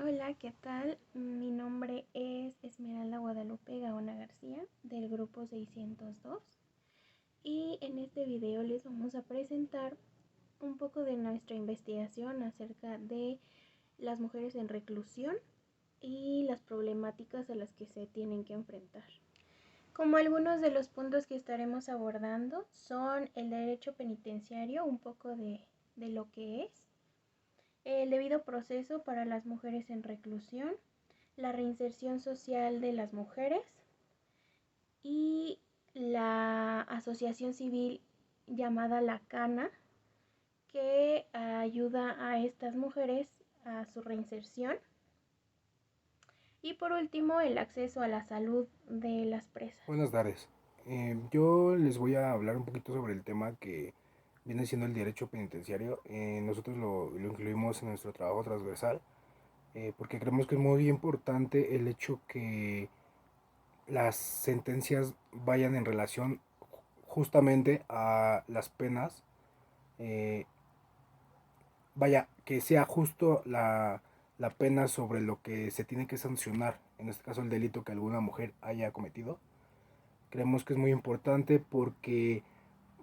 Hola, ¿qué tal? Mi nombre es Esmeralda Guadalupe Gaona García del grupo 602 y en este video les vamos a presentar un poco de nuestra investigación acerca de las mujeres en reclusión y las problemáticas a las que se tienen que enfrentar. Como algunos de los puntos que estaremos abordando son el derecho penitenciario, un poco de lo que es, el debido proceso para las mujeres en reclusión, la reinserción social de las mujeres y la asociación civil llamada La Cana, que ayuda a estas mujeres a su reinserción. Y por último, el acceso a la salud de las presas. Buenas tardes. Yo les voy a hablar un poquito sobre el tema que viene siendo el derecho penitenciario. Nosotros lo incluimos en nuestro trabajo transversal porque creemos que es muy importante el hecho que las sentencias vayan en relación justamente a las penas. eh, Vaya, que sea justo la pena sobre lo que se tiene que sancionar, en este caso el delito que alguna mujer haya cometido. Creemos que es muy importante porque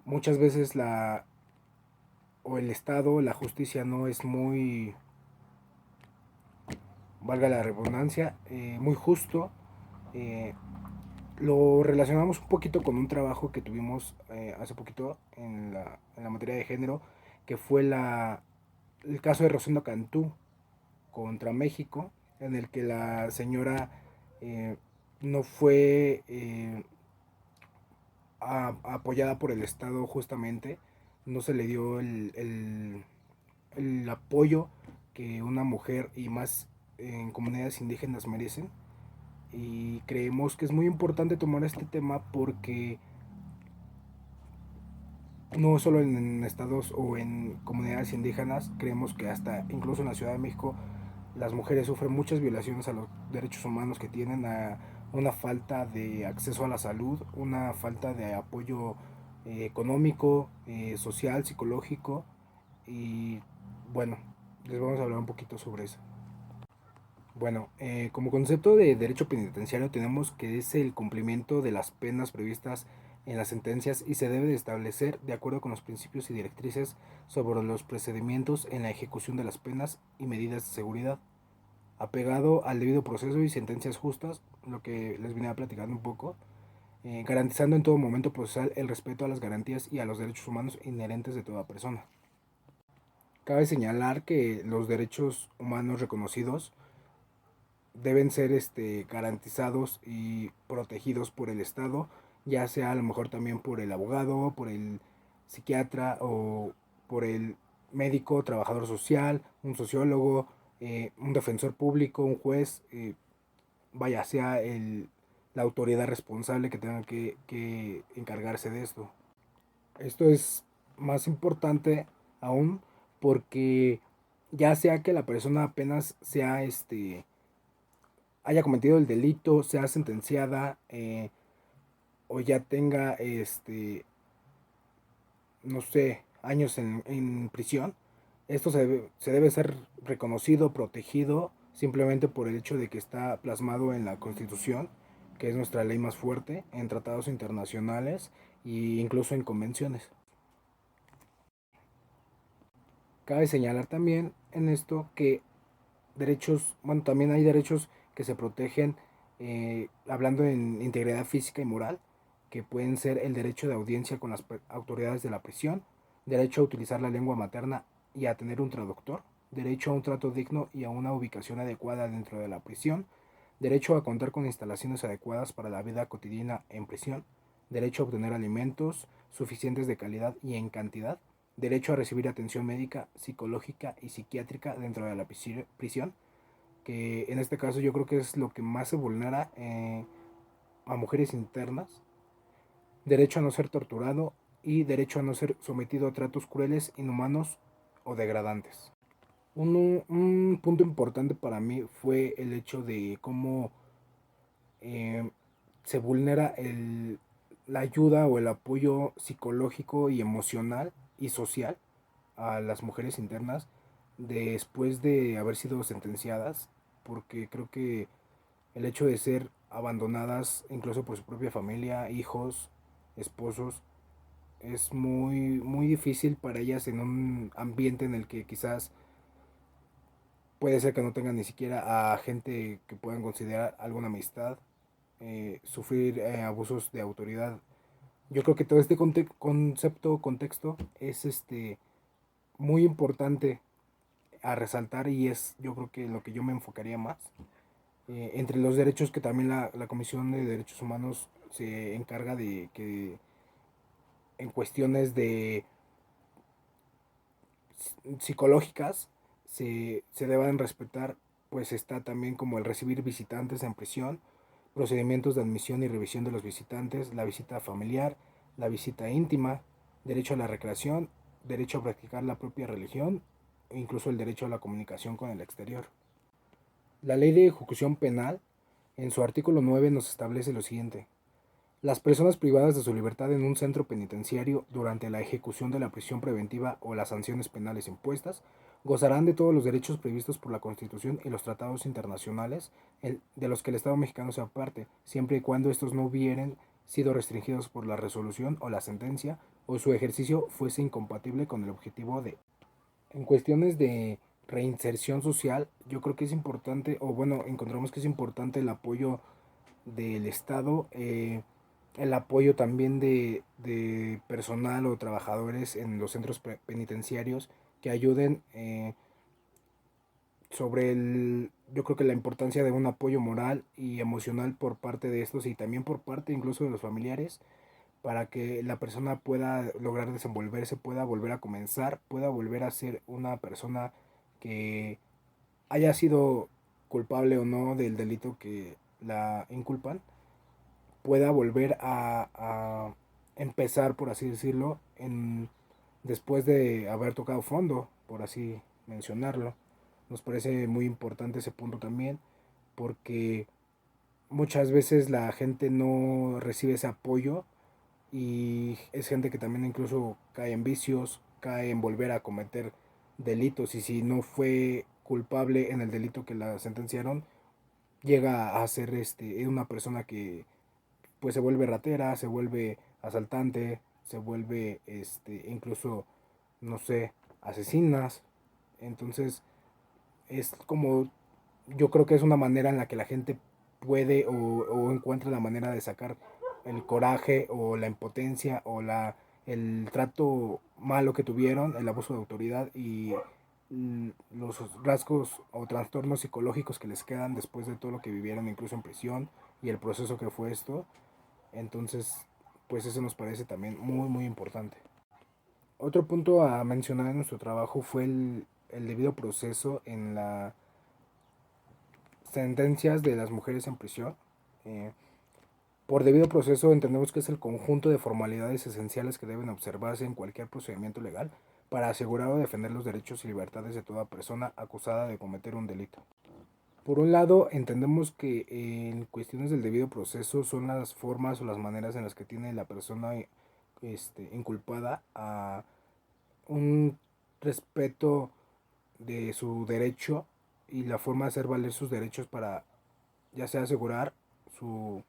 muchas veces el Estado, la justicia no es muy, valga la redundancia, muy justo. Eh, lo relacionamos un poquito con un trabajo que tuvimos hace poquito en la materia de género, que fue el caso de Rosendo Cantú contra México, en el que la señora eh, no fue apoyada por el Estado justamente, no se le dio el apoyo que una mujer y más en comunidades indígenas merecen. Y creemos que es muy importante tomar este tema porque no solo en estados o en comunidades indígenas, creemos que hasta incluso en la Ciudad de México las mujeres sufren muchas violaciones a los derechos humanos que tienen a una falta de acceso a la salud, una falta de apoyo económico, social, psicológico y bueno, les vamos a hablar un poquito sobre eso. Bueno, como concepto de derecho penitenciario tenemos que es el cumplimiento de las penas previstas en las sentencias y se debe de establecer de acuerdo con los principios y directrices sobre los procedimientos en la ejecución de las penas y medidas de seguridad, apegado al debido proceso y sentencias justas, lo que les venía platicando un poco, garantizando en todo momento procesal el respeto a las garantías y a los derechos humanos inherentes de toda persona. Cabe señalar que los derechos humanos reconocidos deben ser garantizados y protegidos por el Estado, ya sea a lo mejor también por el abogado, por el psiquiatra o por el médico, trabajador social, un sociólogo, un defensor público, un juez, vaya, sea la autoridad responsable que tenga que encargarse de esto. Esto es más importante aún porque ya sea que la persona apenas sea haya cometido el delito, sea sentenciada o ya tenga, no sé, años en prisión, esto se debe ser reconocido, protegido, simplemente por el hecho de que está plasmado en la Constitución, que es nuestra ley más fuerte, en tratados internacionales e incluso en convenciones. Cabe señalar también en esto que derechos, bueno, también hay derechos que se protegen hablando en integridad física y moral, que pueden ser el derecho de audiencia con las autoridades de la prisión, derecho a utilizar la lengua materna y a tener un traductor, derecho a un trato digno y a una ubicación adecuada dentro de la prisión, derecho a contar con instalaciones adecuadas para la vida cotidiana en prisión, derecho a obtener alimentos suficientes de calidad y en cantidad, derecho a recibir atención médica, psicológica y psiquiátrica dentro de la prisión, que en este caso yo creo que es lo que más se vulnera a mujeres internas, derecho a no ser torturado y derecho a no ser sometido a tratos crueles, inhumanos o degradantes. Un punto importante para mí fue el hecho de cómo eh, se vulnera la ayuda o el apoyo psicológico y emocional y social a las mujeres internas después de haber sido sentenciadas. porque creo que el hecho de ser abandonadas incluso por su propia familia, hijos, esposos, es muy difícil para ellas en un ambiente en el que quizás puede ser que no tengan ni siquiera a gente que puedan considerar alguna amistad, sufrir abusos de autoridad. Yo creo que todo este contexto es muy importante a resaltar y es yo creo que lo que yo me enfocaría más. Entre los derechos que también la Comisión de Derechos Humanos se encarga de que en cuestiones de psicológicas se deban respetar, pues está también como el recibir visitantes en prisión, procedimientos de admisión y revisión de los visitantes, la visita familiar, la visita íntima, derecho a la recreación, derecho a practicar la propia religión e incluso el derecho a la comunicación con el exterior. La ley de ejecución penal, en su artículo 9, nos establece lo siguiente. Las personas privadas de su libertad en un centro penitenciario durante la ejecución de la prisión preventiva o las sanciones penales impuestas gozarán de todos los derechos previstos por la Constitución y los tratados internacionales de los que el Estado mexicano sea parte, siempre y cuando estos no hubieran sido restringidos por la resolución o la sentencia o su ejercicio fuese incompatible con el objetivo de. En cuestiones de reinserción social, yo creo que es importante, o bueno, encontramos que es importante el apoyo del Estado, el apoyo también de personal o trabajadores en los centros penitenciarios que ayuden sobre yo creo que la importancia de un apoyo moral y emocional por parte de estos y también por parte incluso de los familiares para que la persona pueda lograr desenvolverse, pueda volver a comenzar, pueda volver a ser una persona que haya sido culpable o no del delito que la inculpan, pueda volver a empezar, por así decirlo, después de haber tocado fondo, por así mencionarlo. Nos parece muy importante ese punto también, porque muchas veces la gente no recibe ese apoyo y es gente que también incluso cae en vicios, cae en volver a cometer delitos y si no fue culpable en el delito que la sentenciaron, llega a ser una persona que pues se vuelve ratera, se vuelve asaltante, se vuelve incluso no sé, asesinas. Entonces es como yo creo que es una manera en la que la gente puede o encuentra la manera de sacar el coraje o la impotencia o el trato malo que tuvieron, el abuso de autoridad y los rasgos o trastornos psicológicos que les quedan después de todo lo que vivieron incluso en prisión y el proceso que fue esto. Entonces, pues eso nos parece también muy importante. Otro punto a mencionar en nuestro trabajo fue el debido proceso en las sentencias de las mujeres en prisión. Eh, por debido proceso entendemos que es el conjunto de formalidades esenciales que deben observarse en cualquier procedimiento legal para asegurar o defender los derechos y libertades de toda persona acusada de cometer un delito. Por un lado, entendemos que en cuestiones del debido proceso son las formas o las maneras en las que tiene la persona inculpada a un respeto de su derecho y la forma de hacer valer sus derechos para ya sea asegurar su,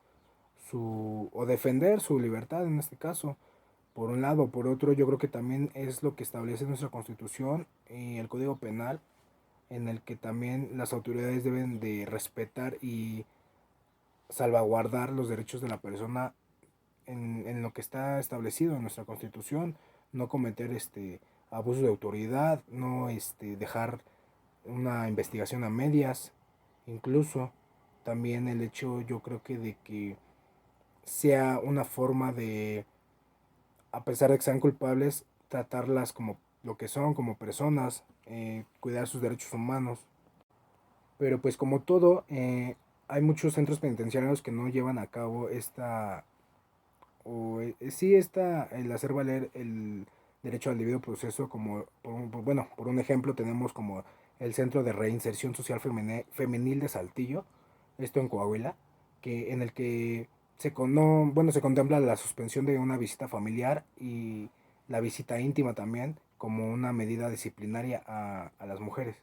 o defender su libertad en este caso. Por un lado, por otro, yo creo que también es lo que establece nuestra Constitución y el Código Penal, en el que también las autoridades deben de respetar y salvaguardar los derechos de la persona en lo que está establecido en nuestra Constitución, no cometer abuso de autoridad, no dejar una investigación a medias, incluso también el hecho yo creo que de que sea una forma de, a pesar de que sean culpables, tratarlas como lo que son, como personas, cuidar sus derechos humanos. Pero pues como todo, hay muchos centros penitenciarios que no llevan a cabo sí el hacer valer el derecho al debido proceso, como por un ejemplo tenemos como el Centro de Reinserción Social Femenil de Saltillo, esto en Coahuila, en el que se contempla la suspensión de una visita familiar y la visita íntima también como una medida disciplinaria a las mujeres.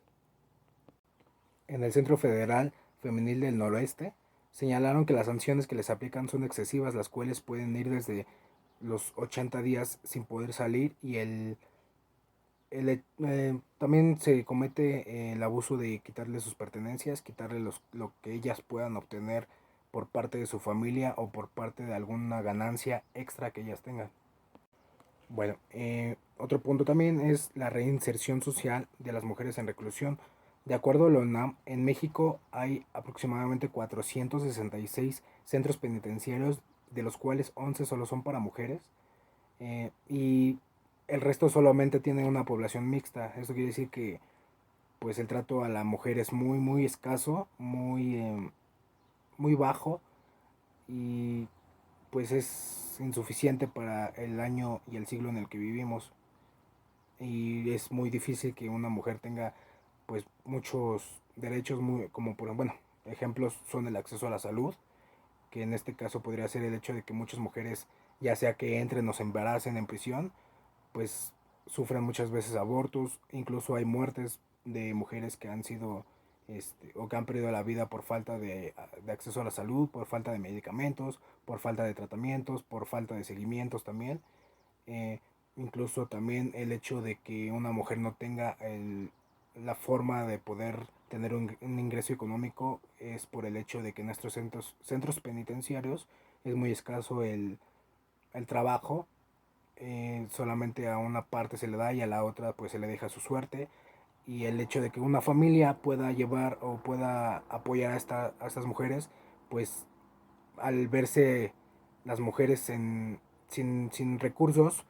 en el Centro Federal Femenil del Noroeste señalaron que las sanciones que les aplican son excesivas, las cuales pueden ir desde los 80 días sin poder salir y también se comete el abuso de quitarle sus pertenencias, quitarle lo que ellas puedan obtener por parte de su familia o por parte de alguna ganancia extra que ellas tengan. Bueno, otro punto también es la reinserción social de las mujeres en reclusión. De acuerdo a la UNAM, en México hay aproximadamente 466 centros penitenciarios, de los cuales 11 solo son para mujeres, y el resto solamente tiene una población mixta. Esto quiere decir que pues el trato a la mujer es muy escaso, muy bajo, y pues es insuficiente para el año y el siglo en el que vivimos, y es muy difícil que una mujer tenga pues muchos derechos, como por bueno, ejemplos son el acceso a la salud, que en este caso podría ser el hecho de que muchas mujeres, ya sea que entren o se embaracen en prisión, pues sufren muchas veces abortos, incluso hay muertes de mujeres que han sido o que han perdido la vida por falta de acceso a la salud, por falta de medicamentos, por falta de tratamientos, por falta de seguimientos también. Eh, Incluso también el hecho de que una mujer no tenga la forma de poder tener un ingreso económico es por el hecho de que en nuestros centros penitenciarios es muy escaso el trabajo. Solamente a una parte se le da y a la otra pues se le deja su suerte, y el hecho de que una familia pueda llevar o pueda apoyar a estas mujeres, pues al verse las mujeres sin recursos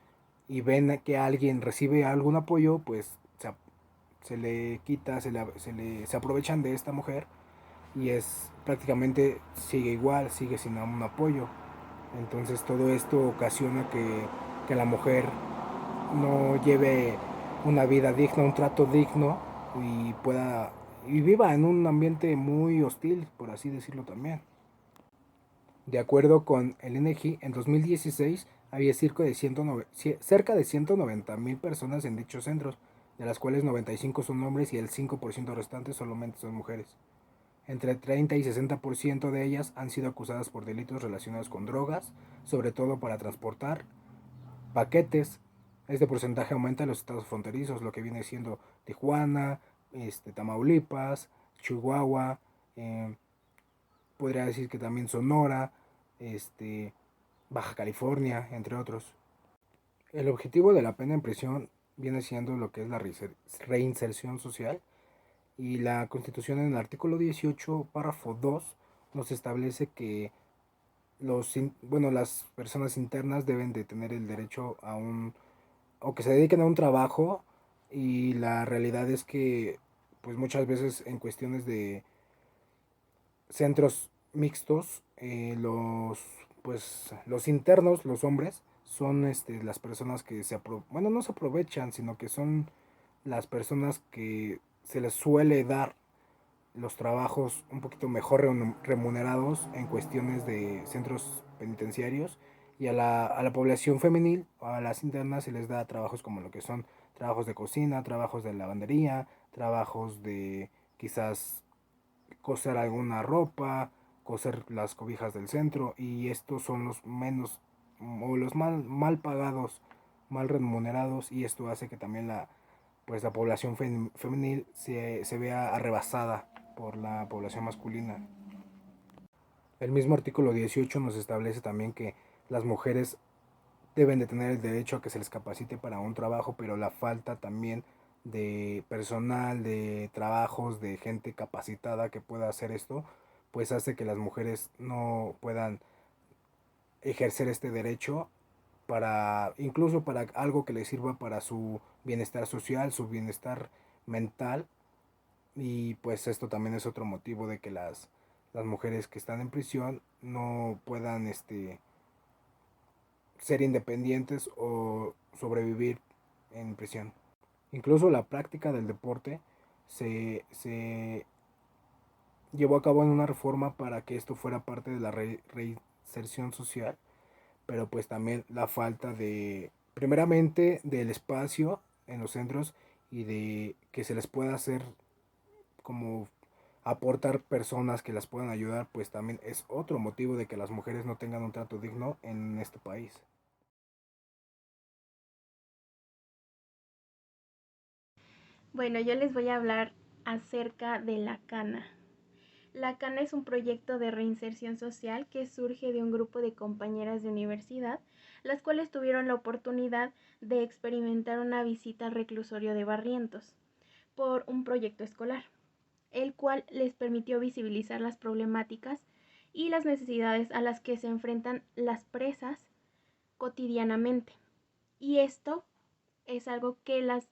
y ven que alguien recibe algún apoyo, pues se le quita, se aprovechan de esta mujer, y es prácticamente sigue igual, sigue sin un apoyo. Entonces todo esto ocasiona que la mujer no lleve una vida digna, un trato digno, y pueda y viva en un ambiente muy hostil, por así decirlo también. De acuerdo con el INEGI, en 2016 había cerca de 190,000 personas en dichos centros, de las cuales 95 son hombres y el 5% restante solamente son mujeres. Entre 30 y 60% de ellas han sido acusadas por delitos relacionados con drogas, sobre todo para transportar paquetes. Este porcentaje aumenta en los estados fronterizos, lo que viene siendo Tijuana, Tamaulipas, Chihuahua, eh, podría decir que también Sonora, Baja California, entre otros. El objetivo de la pena en prisión viene siendo lo que es la reinserción social, y la Constitución en el artículo 18, párrafo 2, nos establece que las personas internas deben de tener el derecho o que se dediquen a un trabajo, y la realidad es que pues muchas veces en cuestiones de centros mixtos, los internos, los hombres, son las personas que bueno, no se aprovechan, sino que son las personas que se les suele dar los trabajos un poquito mejor remunerados en cuestiones de centros penitenciarios, y a la población femenil, a las internas, se les da trabajos como lo que son trabajos de cocina, trabajos de lavandería, trabajos de quizás coser alguna ropa, coser las cobijas del centro, y estos son los menos o los mal pagados, mal remunerados, y esto hace que también la población femenil se vea arrebasada por la población masculina. El mismo artículo 18 nos establece también que las mujeres deben de tener el derecho a que se les capacite para un trabajo, pero la falta también de personal, de trabajos, de gente capacitada que pueda hacer esto, pues hace que las mujeres no puedan ejercer este derecho incluso para algo que les sirva para su bienestar social, su bienestar mental. Y pues esto también es otro motivo de que las mujeres que están en prisión no puedan ser independientes o sobrevivir en prisión. Incluso la práctica del deporte se llevó a cabo en una reforma para que esto fuera parte de la reinserción social, pero pues también la falta primeramente del espacio en los centros, y de que se les pueda hacer como aportar personas que las puedan ayudar, pues también es otro motivo de que las mujeres no tengan un trato digno en este país. Bueno, yo les voy a hablar acerca de la Cana. La Cana es un proyecto de reinserción social que surge de un grupo de compañeras de universidad, las cuales tuvieron la oportunidad de experimentar una visita al reclusorio de Barrientos por un proyecto escolar, el cual les permitió visibilizar las problemáticas y las necesidades a las que se enfrentan las presas cotidianamente. Y esto es algo que las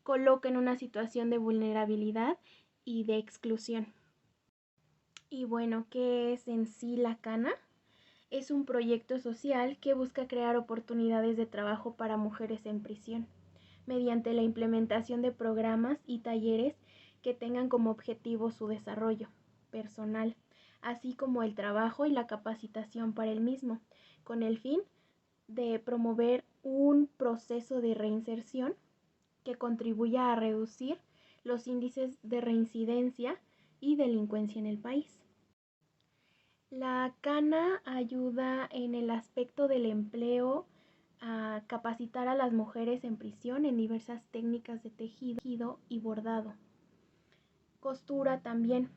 coloca en una situación de vulnerabilidad y de exclusión. Y bueno, ¿qué es en sí la Cana? Es un proyecto social que busca crear oportunidades de trabajo para mujeres en prisión, mediante la implementación de programas y talleres que tengan como objetivo su desarrollo personal, así como el trabajo y la capacitación para el mismo, con el fin de promover un proceso de reinserción que contribuya a reducir los índices de reincidencia y delincuencia en el país. La Cana ayuda en el aspecto del empleo a capacitar a las mujeres en prisión en diversas técnicas de tejido y bordado. Costura también.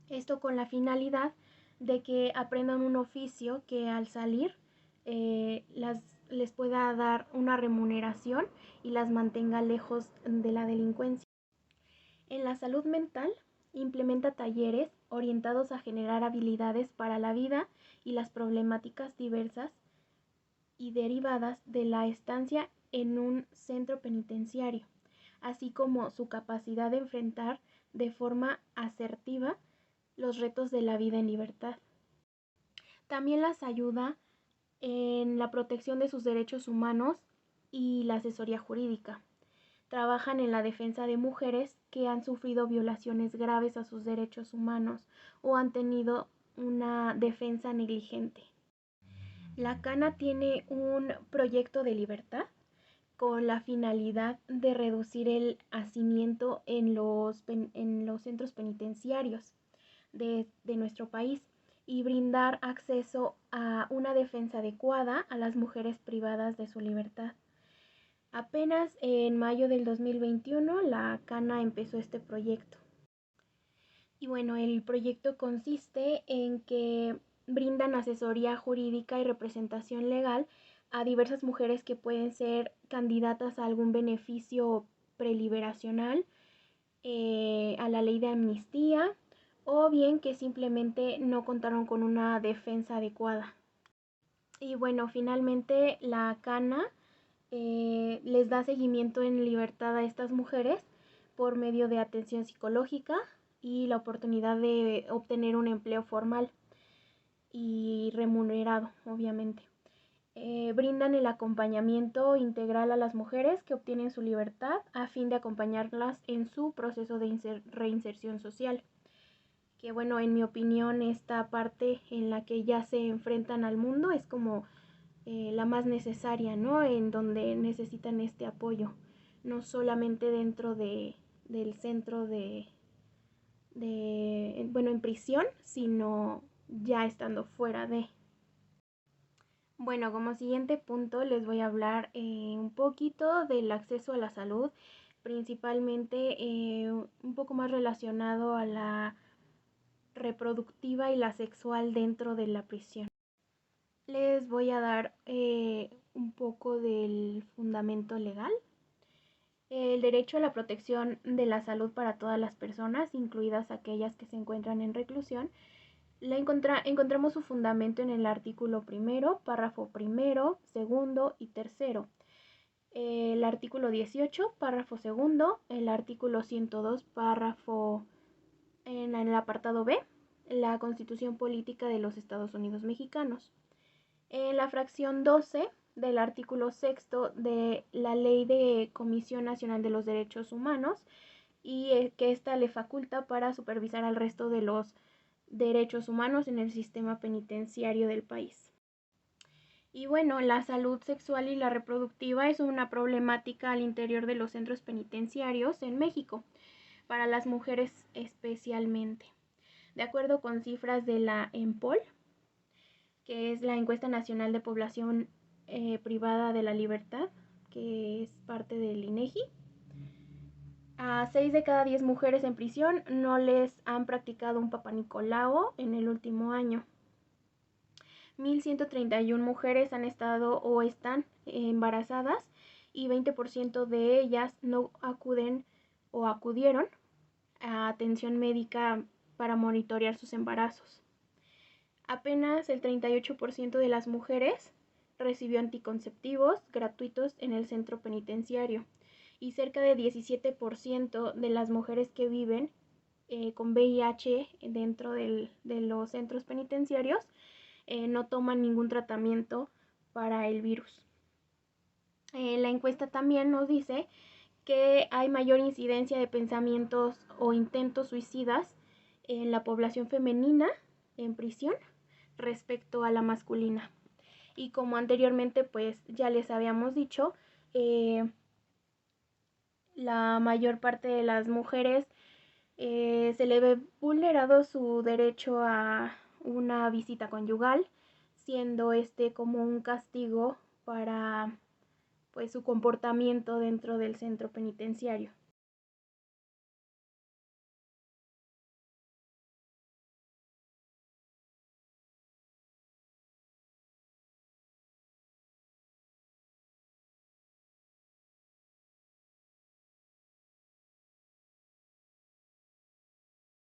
Esto con la finalidad de que aprendan un oficio que al salir les pueda dar una remuneración y las mantenga lejos de la delincuencia. En la salud mental, implementa talleres orientados a generar habilidades para la vida y las problemáticas diversas y derivadas de la estancia en un centro penitenciario, así como su capacidad de enfrentar de forma asertiva los retos de la vida en libertad. También las ayuda en la protección de sus derechos humanos y la asesoría jurídica. Trabajan en la defensa de mujeres que han sufrido violaciones graves a sus derechos humanos o han tenido una defensa negligente. La Cana tiene un proyecto de libertad con la finalidad de reducir el hacinamiento en los centros penitenciarios de nuestro país y brindar acceso a una defensa adecuada a las mujeres privadas de su libertad. Apenas en mayo del 2021 la Cana empezó este proyecto. Y bueno, el proyecto consiste en que brindan asesoría jurídica y representación legal a diversas mujeres que pueden ser candidatas a algún beneficio preliberacional, a la ley de amnistía, o bien que simplemente no contaron con una defensa adecuada. Y bueno, finalmente la Cana les da seguimiento en libertad a estas mujeres por medio de atención psicológica y la oportunidad de obtener un empleo formal y remunerado, obviamente. Brindan el acompañamiento integral a las mujeres que obtienen su libertad a fin de acompañarlas en su proceso de reinserción social. Que bueno, en mi opinión, esta parte en la que ya se enfrentan al mundo es como la más necesaria, ¿no? En donde necesitan este apoyo, no solamente dentro del centro bueno, en prisión, sino ya estando fuera de. Bueno, como siguiente punto les voy a hablar un poquito del acceso a la salud, principalmente un poco más relacionado a la reproductiva y la sexual dentro de la prisión. Les voy a dar un poco del fundamento legal. El derecho a la protección de la salud para todas las personas, incluidas aquellas que se encuentran en reclusión, encontramos su fundamento en el artículo primero, párrafo primero, segundo y tercero. El artículo 18, párrafo segundo, el artículo 102, párrafo en el apartado B, la Constitución Política de los Estados Unidos Mexicanos. En la fracción 12 del artículo 6 de la Ley de Comisión Nacional de los Derechos Humanos y que ésta le faculta para supervisar al resto de los derechos humanos en el sistema penitenciario del país. Y bueno, la salud sexual y la reproductiva es una problemática al interior de los centros penitenciarios en México, para las mujeres especialmente. De acuerdo con cifras de la EMPOL, que es la Encuesta Nacional de Población Privada de la Libertad, que es parte del INEGI, a 6 de cada 10 mujeres en prisión no les han practicado un papanicolao en el último año. 1.131 mujeres han estado o están embarazadas y 20% de ellas no acuden o acudieron a atención médica para monitorear sus embarazos. Apenas el 38% de las mujeres recibió anticonceptivos gratuitos en el centro penitenciario y cerca de 17% de las mujeres que viven con VIH dentro de los centros penitenciarios no toman ningún tratamiento para el virus. La encuesta también nos dice que hay mayor incidencia de pensamientos o intentos suicidas en la población femenina en prisión respecto a la masculina. Y como anteriormente pues ya les habíamos dicho, la mayor parte de las mujeres se le ve vulnerado su derecho a una visita conyugal, siendo este como un castigo para pues su comportamiento dentro del centro penitenciario.